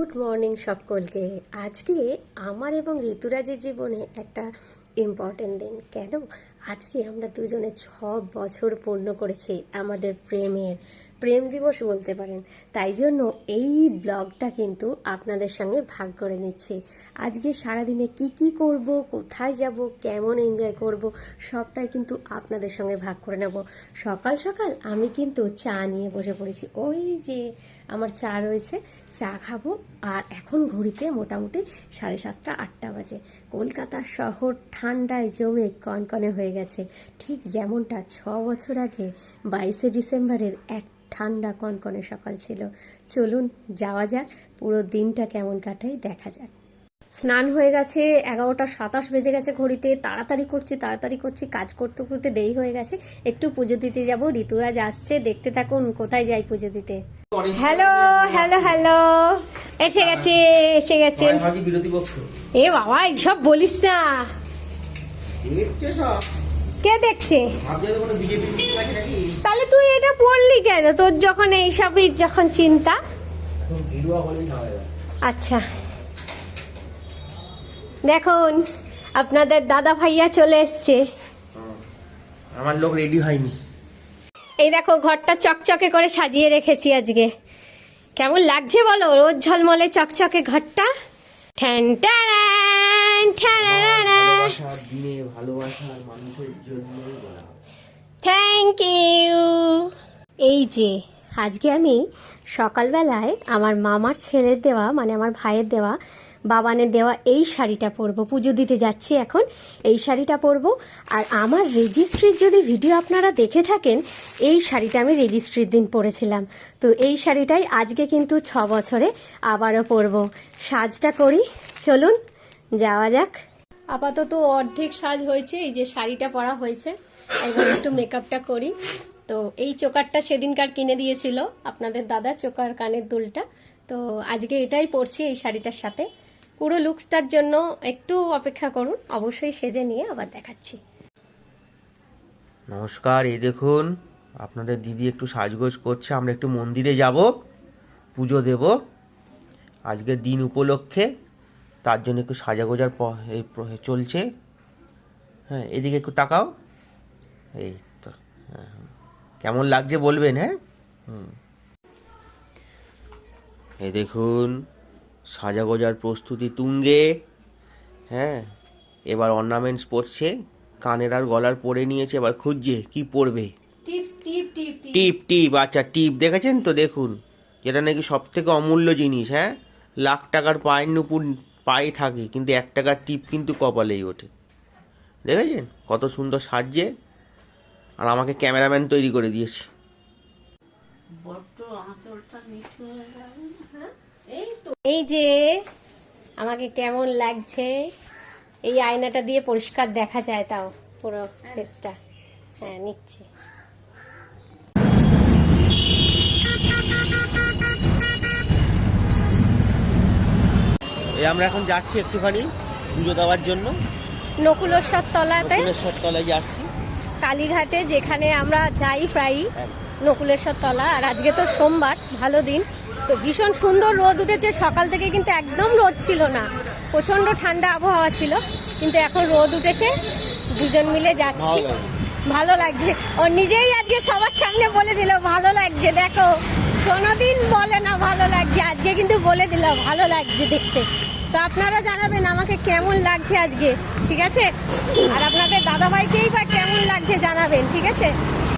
Good morning সকলকে। আজকে আমার এবং ঋতুরাজের জীবনে একটা ইম্পর্টেন্ট দিন। কেন? আজকে আমরা দুজনে 6 বছর পূর্ণ করেছি আমাদের প্রেম দিবস বলতে পারেন। তাই জন্য এই ব্লগটা কিন্তু আপনাদের সঙ্গে ভাগ করে নিচ্ছি। আজকে সারাদিনে কি করব, কোথায় যাব, কেমন এনজয় করব, সবটাই কিন্তু আপনাদের সঙ্গে ভাগ করে নেব। সকাল সকাল আমি কিন্তু চা নিয়ে বসে পড়েছি। ওই যে আমার চা রয়েছে, চা খাবো। আর এখন ঘড়িতে মোটামুটি 7:30 8টা বাজে। কলকাতা শহর ঠান্ডায় জমে কনকনে হয়ে গেছে, ঠিক যেমনটা 6 বছর আগে 22শে ডিসেম্বরের এক ঠান্ডা কনকনে সকাল ছিল। চলুন যাওয়া যাক, পুরো দিনটা কেমন কাটাই দেখা যাক। স্নান হয়ে গেছে, 11টা 27 বেজে গেছে ঘড়িতে। তাড়াতাড়ি করছি, কাজ করতে করতে দেরি হয়ে গেছে। একটু পুজো দিতে যাব, ঋতুরাজ আসছে, দেখতে থাকুন কোথায় যাই পুজো দিতে। হ্যালো হ্যালো হ্যালো, এসে গেছে। এ বাবা, এইসব বলিস না। কে দেখছে? তাহলে তুই এটা বললি কেন? তোর যখন এইসবই যখন চিন্তা। আচ্ছা, দেখুন আপনাদের দাদা ভাইয়া চলে এসছে। আমার লোক রেডি হয়নি। এই দেখো, ঘরটা চকচকে করে সাজিয়ে রেখেছি আজকে। কেমন লাগছে বলো? রোজ ঝলমলে চকচকে ঘরটা। ঠ্যান ট্যারান ঠ্যারারারা। দিনে ভালোবাসার মানুষের জন্য থ্যাংক ইউ। এই যে আজকে আমি সকালবেলায় আমার মামার ছেলের দেওয়া, মানে আমার ভাইয়ের দেওয়া, বাবানের দেওয়া এই শাড়িটা পরবো। পুজো দিতে যাচ্ছি এখন, এই শাড়িটা পরবো। আর আমার রেজিস্ট্রির যদি ভিডিও আপনারা দেখে থাকেন, এই শাড়িটা আমি রেজিস্ট্রির দিন পরেছিলাম। তো এই শাড়িটাই আজকে কিন্তু 6 বছরে আবারও পরবো। সাজটা করি, চলুন যাওয়া যাক। আপাতত অর্ধেক সাজ হয়েছে, এই যে শাড়িটা পরা হয়েছে। এবার একটু মেকআপটা করি। তো এই চোকারটা সেদিনকার কিনে দিয়েছিল আপনাদের দাদা, চোকার কানের দুলটা। তো আজকে এটাই পরছি এই শাড়িটার সাথে। পুরো লুকসটার জন্য একটু অপেক্ষা করুন, অবশ্যই সেজে নিয়ে আবার দেখাচ্ছি। নমস্কার, এই দেখুন আপনাদের দিদি একটু সাজগোজ করছে। আমরা একটু মন্দিরে যাব, পুজো দেব আজকের দিন উপলক্ষে। তার জন্য একটু সাজাগোজার চলছে। হ্যাঁ, এদিকে একটু তাকাও। এই তো, কেমন লাগছে বলবেন? হ্যাঁ, এই দেখুন সাজাগোজার প্রস্তুতি তুঙ্গে। হ্যাঁ, এবার অর্নামেন্টস পরছে, কানের আর গলার পরে নিয়েছে। এবার খুঁজছে কি পরবে। টিপ। আচ্ছা, টিপ দেখেছেন তো? দেখুন, যেটা নাকি সব থেকে অমূল্য জিনিস। হ্যাঁ, লাখ টাকার পায়ের নুপুর পায়ে থাকে, কিন্তু 1 টাকার টিপ কিন্তু কপালেই ওঠে। দেখেছেন কত সুন্দর সাজছে। আর আমাকে ক্যামেরাম্যান তৈরি করে দিয়েছে। এই যে আমাকে কেমন লাগছে, এই আয়নাটা দিয়ে পরিষ্কার দেখা যায়, তাও পুরো ফেসটা। হ্যাঁ, নিচ্ছি। এই আমরা এখন যাচ্ছি একটুখানি পুজো দেওয়ার জন্য নকুলেশ্বর তলায় যাচ্ছি, কালীঘাটে, যেখানে আমরা যাই প্রায়ই, নকুলেশ্বর তলা। আর আজকে তো সোমবার, ভালো দিন। তো ভীষণ সুন্দর রোদ উঠেছে সকাল থেকে, কিন্তু একদম রোদ ছিল না, প্রচন্ড ঠান্ডা আবহাওয়া ছিল, কিন্তু এখন রোদ উঠেছে। দুজন মিলে যাচ্ছি, ভালো লাগছে। ও নিজেই আজকে সবার সামনে বলে দিল ভালো লাগছে। দেখো, কোনোদিন বলে না ভালো লাগছে, আজকে কিন্তু বলে দিল ভালো লাগছে দেখতে। তো আপনারা জানাবেন আমাকে কেমন লাগছে আজকে, ঠিক আছে? আর আপনাদের দাদাভাইকেই বা কেমন লাগছে জানাবেন, ঠিক আছে?